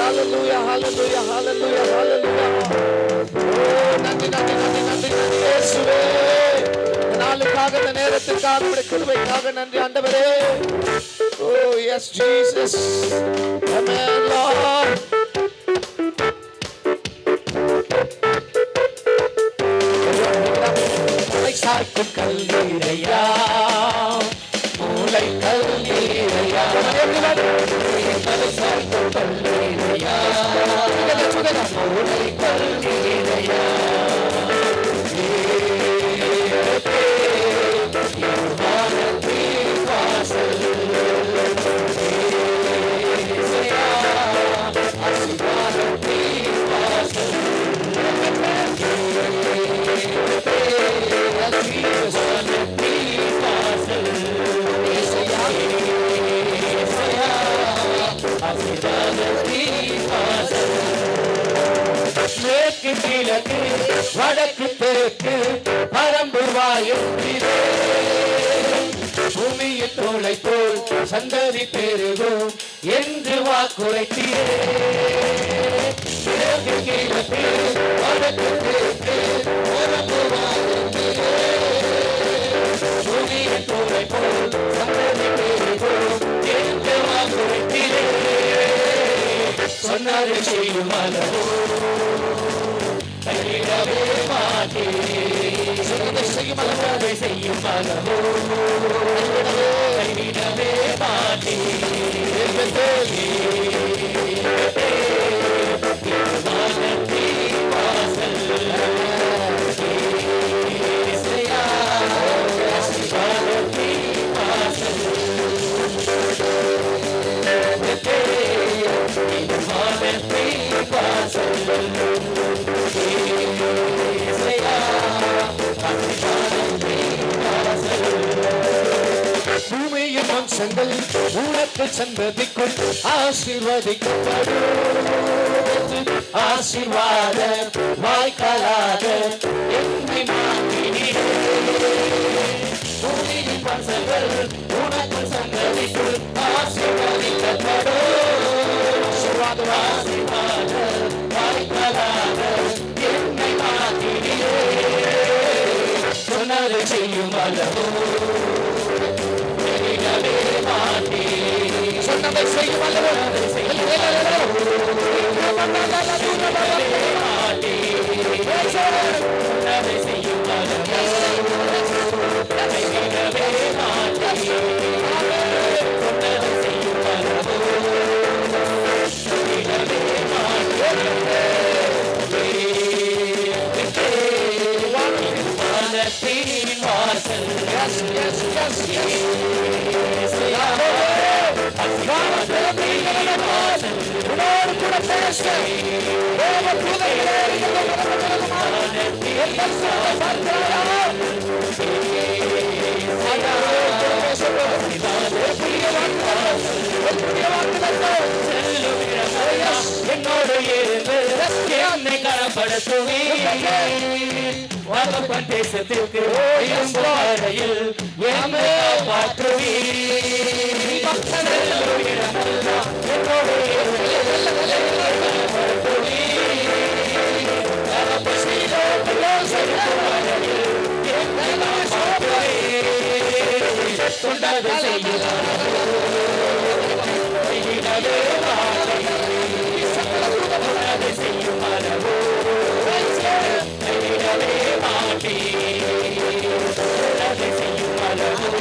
hallelujah, hallelujah, hallelujah, hallelujah. Oh, நன்றி நன்றி நன்றி நன்றி நன்றி இயேசுவே. இந்த நாளுக்காக, இந்த நேரத்துக்காக, உம்முடைய கிருபைக்காக நன்றி ஆண்டவரே. Oh, yes, Jesus. Amen, Lord. சாய்க்கும் கல்லீரையா, மூளை கல்லீரையா, சாய்க்கும் கல்லீரையா, மூளை கல்லீரையா, மேற்கு கிழக்கு வடக்கு தெற்கு பரம்புவாயும் பூமியின் தோளை போல் சந்ததி பெருகும் என்று வாக்குரைத்தீரே. மேற்கு கிழக்கு வடக்கு தெற்கு பரம்புவாயும் பூமியின் தோளை போல் சந்ததி பெருகும் என்று வாக்குரைத்தீரே. சொன்னதை செய்யும் அளவோ கைவிடவே மாட்டேன். சொன்னதை செய்யும் அளவோ செய்யும் அளவோ கைவிடவே மாட்டேன். பூமியின் வம்சங்கள் உனக்கு சந்ததிக்குள் ஆசீர்வதிக்கப்படும். ஆசீர்வாத வாய்க்காலாக என்னை மாற்றினீரே. பூமியின் வம்சங்கள் உனக்கு சந்ததிக்குள் ஆசீர்வதிக்கப்படும். ஆசீர்வாத வாய்க்காலாக என்னை மாற்றினீரே. சொன்னதை செய்யும் அளவோ சொன்னதை செய்யும் அல்லவோ உன்னோடு கூட பேச என்னோடு என்னை கரப்படுத்துவே. வாகப்பன் தேசத்திற்கு வரையில் என்னை மாற்றுவே. சொன்னதை செய்யும் அளவோ கைவிடவே மாட்டேன். சொன்னதை செய்யும் அளவோ கைவிடவே மாட்டேன். செய்யும் அளவோ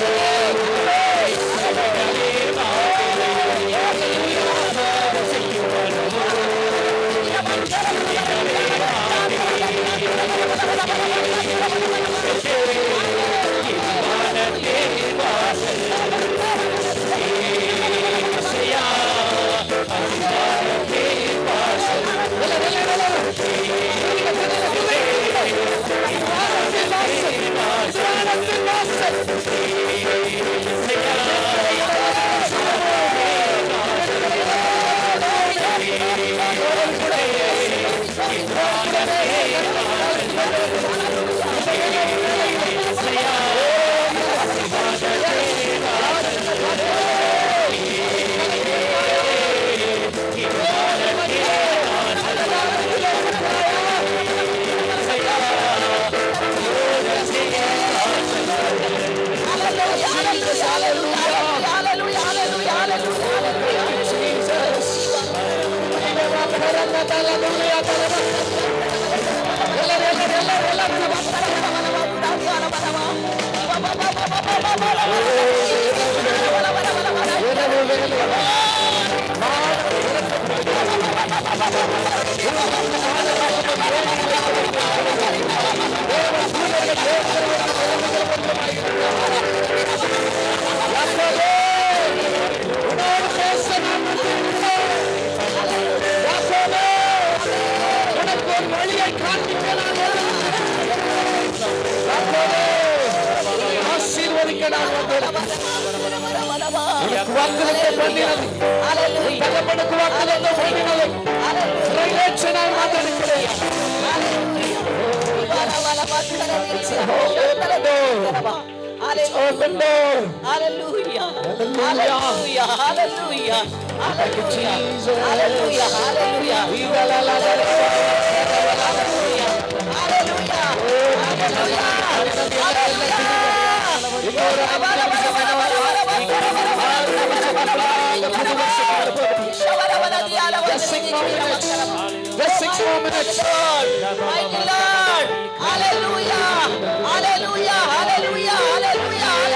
Open door. Hallelujah. Hallelujah. Hallelujah. Hallelujah. Hallelujah. Hallelujah. Just 6 more minutes. Just 6 more minutes. Mighty Lord. Hallelujah. Hallelujah. Hallelujah. Hallelujah.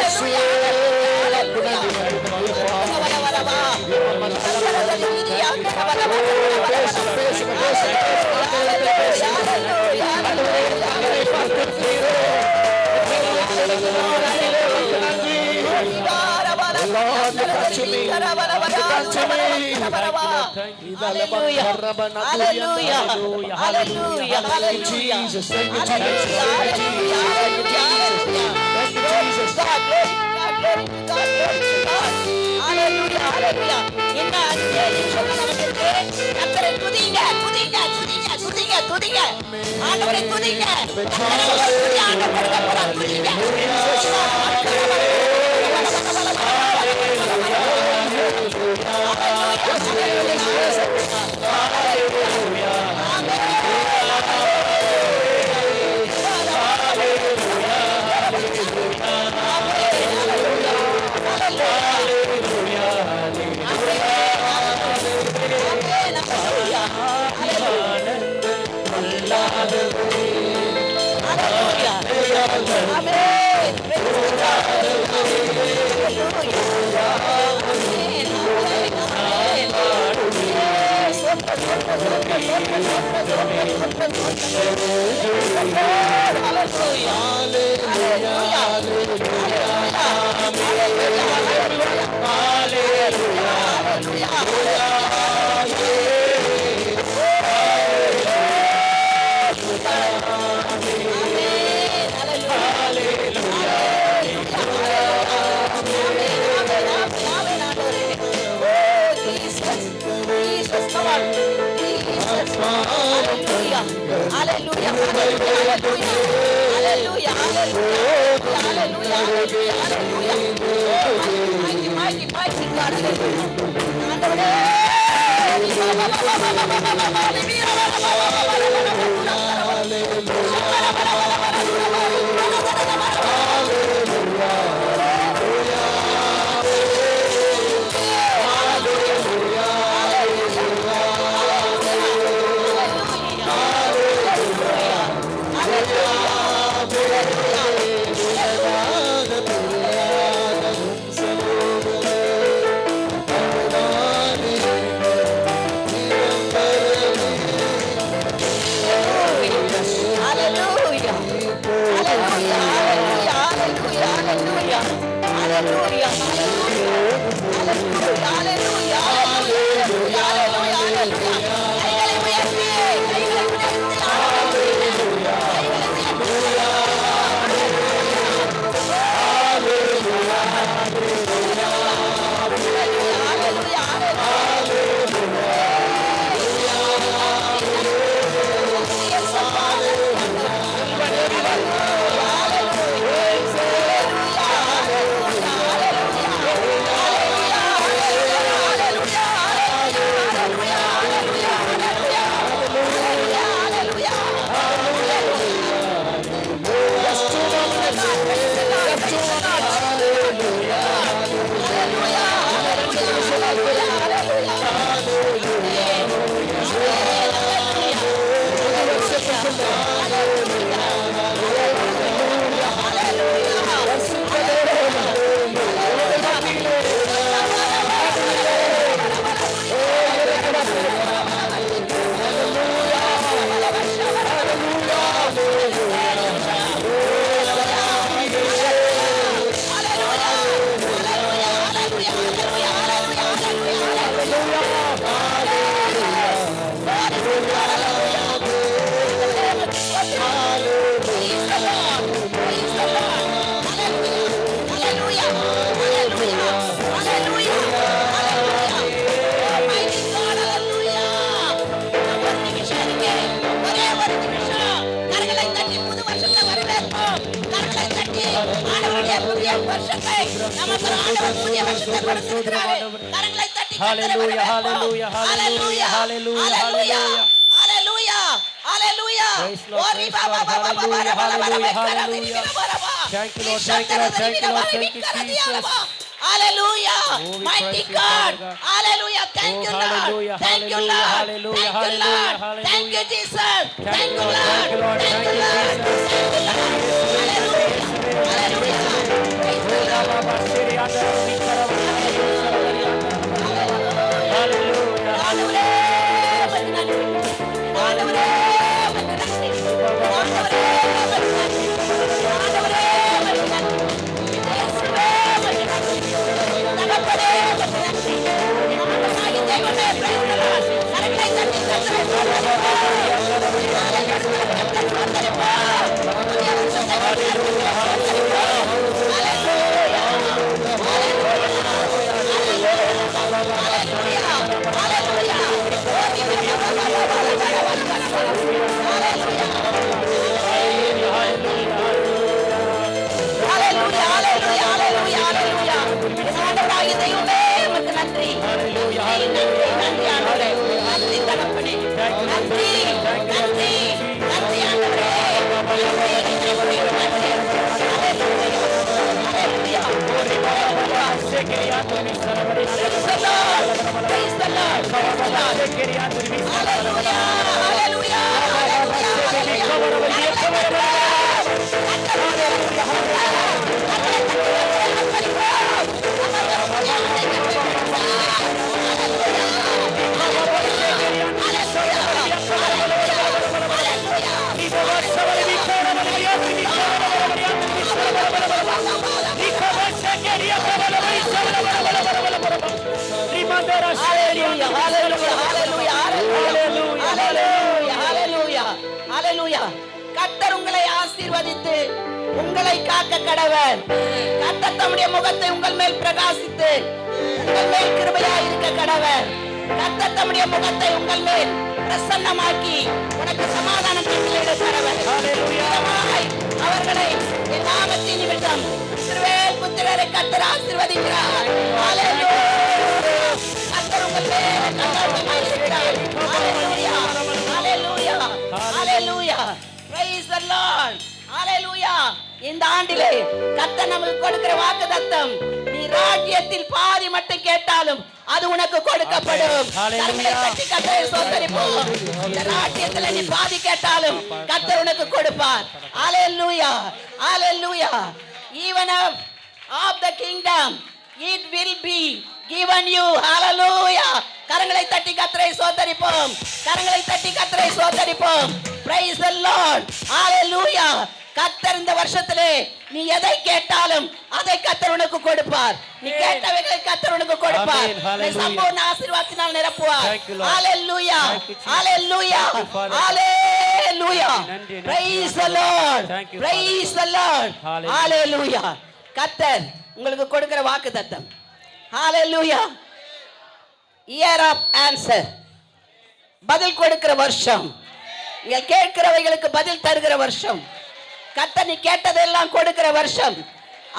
புதிய வருஷத்தை கொடுத்திருக்கிறாரே. கரங்களை தட்டி Hallelujah, கர்த்தரை hallelujah, வரவேற்போம். hallelujah, hallelujah, Hallelujah. Hallelujah. Praise Lord, Ori praise Baba Lord. Baba Baba Hallelujah, Baba Baba hallelujah, Baba hallelujah. Baba. Thank you, Lord, thank you, Lord, thank you, Lord, thank you, Jesus. Hallelujah. Oh, we Mighty praise you, God. Father God. Hallelujah. Thank Oh, you, Lord. hallelujah, Thank you, hallelujah, Lord. hallelujah, Thank you, Lord. hallelujah, Thank you, Jesus. Thank you, Lord, thank you, Lord, Thank thank you, you, Lord. Jesus. Thank you, Lord. Hallelujah. Hallelujah. Praise the Oh, Lord. Baba, Siri, Anda, Vikara, Vakari, Sarabari, Anda. Hallelujah, ஆண்டவரே, hallelujah. உமக்கு நன்றி. ஆண்டவரே, உமக்கு நன்றி. ஆண்டவரே, உமக்கு நன்றி. ஆண்டவரே, உமக்கு நன்றி. இயேசுவே, உமக்கு நன்றி. தகப்பனே, உமக்கு நன்றி. ஆண்டவராகிய தெய்வமே, praise the Lord. கரங்களை தட்டி கர்த்தரை ஸ்தோத்திரிப்போம். புதிய வருஷத்தை கர்த்தரை ஸ்தோத்திரிப்போம். புதிய வருஷத்தை கர்த்தரை ஸ்தோத்திரிப்போம். Hallelujah. ஆண்டவராகிய தெய்வமே, உமக்கு நன்றி. நன்றி, நன்றி ஆண்டவரே. நன்றி தகப்பனே. நன்றி, நன்றி, நன்றி ஆண்டவரே. நன்றி, நன்றி, நன்றி. Hallelujah. Praise the Lord. Praise the Lord. Praise the Lord. Hallelujah. Hallelujah. Hallelujah. Hallelujah, hallelujah, hallelujah, hallelujah, hallelujah, hallelujah. கர்த்தர் உங்களை ஆசீர்வதித்து உங்களை காக்க கடவர். கர்த்தர் தம்முடைய முகத்தை உங்கள் மேல் பிரகாசித்து உங்கள் மேல் கிருபையாய் இருக்க கடவர். கர்த்தர் தம்முடைய முகத்தை உங்கள் மேல் பிரசன்னமாக்கி உனக்கு சமாதானம் கட்டளையிட கடவர். அவர்களை என் நாமத்தின் நிமித்தம் இஸ்ரவேல் புத்திரரை கர்த்தர் ஆசீர்வதிக்கிறார். ஹalleluya. கர்த்தர் உங்கள் மேல் கண்ணோட்டமாய் இருக்கிறார். ஹalleluya, ஹalleluya, ஹalleluya. Praise the Lord. Hallelujah. இந்த ஆண்டிலே கர்த்தர் நமக்கு கொடுக்கிற வாக்குத்தத்தம், நீ ராஜ்யத்தில் பாதி மட்டும் கேட்டாலும் அது உனக்கு கொடுக்கப்படும். கரங்களை தட்டி கர்த்தரை ஸ்தோத்திரிப்போம். இந்த ராஜ்யத்தில் நீ பாதி கேட்டாலும் கர்த்தர் உனக்கு கொடுப்பார். Hallelujah, hallelujah. Even of the kingdom it will be given you. Hallelujah. கரங்களை தட்டி கர்த்தரை ஸ்தோத்திரிப்போம். கரங்களை தட்டி கர்த்தரை ஸ்தோத்திரிப்போம். Praise the Lord. Hallelujah. கர்த்தர் இந்த வருஷத்திலே நீ எதை கேட்டாலும் அதை கர்த்தர் உனக்கு கொடுப்பார். நீ கேட்டவைகளை கர்த்தர் உனக்கு கொடுப்பார். நீ சம்பூர்ண ஆசீர்வாதத்தினால் நிரப்புவார். Hallelujah, hallelujah, hallelujah. Praise the Lord, praise the Lord. Hallelujah. கர்த்தர் உங்களுக்கு கொடுக்கிற வாக்குத்தத்தம். Hallelujah. Year of answer. பதில் கொடுக்கிற வருஷம். நீங்கள் கேட்கிறவைகளுக்கு பதில் தருகிற வருஷம். கர்த்தர் நீ கேட்டதெல்லாம் கொடுக்கிற வருஷம்.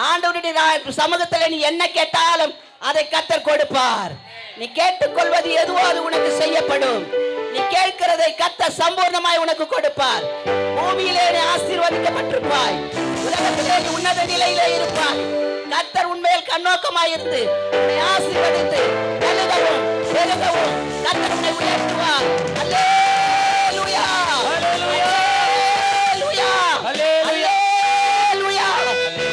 ஆண்டவருடைய சமூகத்தில் நீ என்ன கேட்டாலும் அதை கர்த்தர் கொடுப்பார். நீ கேட்டுக்கொள்வது எதுவோ அது உனக்கு செய்யப்படும். நீ கேட்கிறதை கர்த்தர் சம்பூர்ணமாய் உனக்கு கொடுப்பார். பூமியிலே நீ ஆசீர்வதிக்கப்பட்டிருப்பாய். உலகத்திலே நீ உன்னத நிலையிலே இருப்பாய். கர்த்தர் உன்மேல் கண்ணோக்கமாய் இருந்து உன்னை ஆசீர்வதித்து பெருகவும் பெருகவும் கர்த்தர் உன்னை உயர்த்துவார். அல்லேலூயா, அல்லேலூயா, அல்லேலூயா,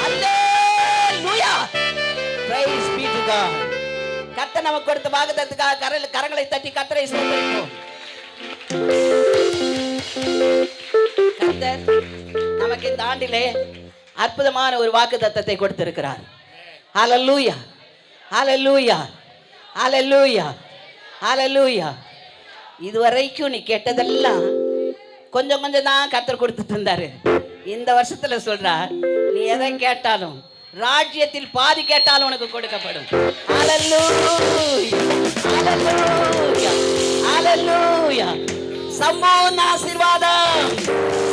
அல்லேலூயா. Praise be to God. கர்த்தர் நமக்கு கொடுத்த வாக்குத்தத்தத்துக்காக கரங்களை தட்டி கர்த்தரை ஸ்தோத்திரிப்போம். கர்த்தர் நமக்கு இந்த ஆண்டிலே அற்புதமான ஒரு வாக்குத்தத்தத்தை கொடுத்திருக்கிறார். ஹalleluya, ஹalleluya, ஹalleluya, ஹalleluya. இதுவரைக்கும் நீ கேட்டதெல்லாம் கொஞ்சம் கொஞ்சம் தான் கர்த்தர் கொடுத்துட்டு இருந்தாரு. இந்த வருஷத்துல சொல்றார், நீ எதை கேட்டாலும் ராஜ்யத்தில் பாதி கேட்டாலும் உனக்கு கொடுக்கப்படும். ஹalleluya, ஹalleluya, ஹalleluya. சம்பூர்ண ஆசீர்வாதம்,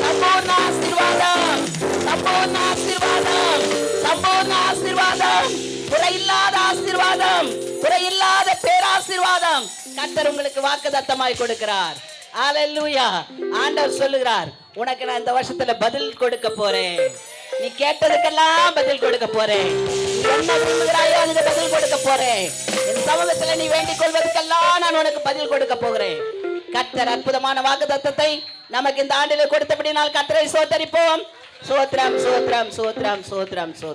சம்பூர்ண ஆசீர்வாதம், சம்பூர்ண ஆசீர்வாதம், சம்பூர்ண ஆசீர்வாதம், குறையில்லாத ஆசீர்வாதம், குறையில்லாத பேராசீர்வாதம் கர்த்தர் உங்களுக்கு வாக்குத்தத்தமாய் கொடுக்கிறார். ஹalleluya. ஆண்டவர் சொல்லுகிறார், உனக்கு நான் இந்த வருஷத்துல பதில் கொடுக்க போறேன். நீ கேட்டதுக்கெல்லாம் பதில் கொடுக்க போறேன். நீ என்ன விரும்புகிறாயோ அதுக்கு பதில் கொடுக்க போறேன். என் சமூகத்துல நீ வேண்டிக் கொள்வதற்கெல்லாம் நான் உனக்கு பதில் கொடுக்க போகிறேன். கர்த்தர் அற்புதமான வாக்குத்தத்தத்தை நமக்கு இந்த ஆண்டிலே கொடுத்தபடினால் கர்த்தரை சோத்தரிப்போம். சோத்ரம் சோத்ரம் சோத்ரம் சோத்ரம் சோத்ரம்.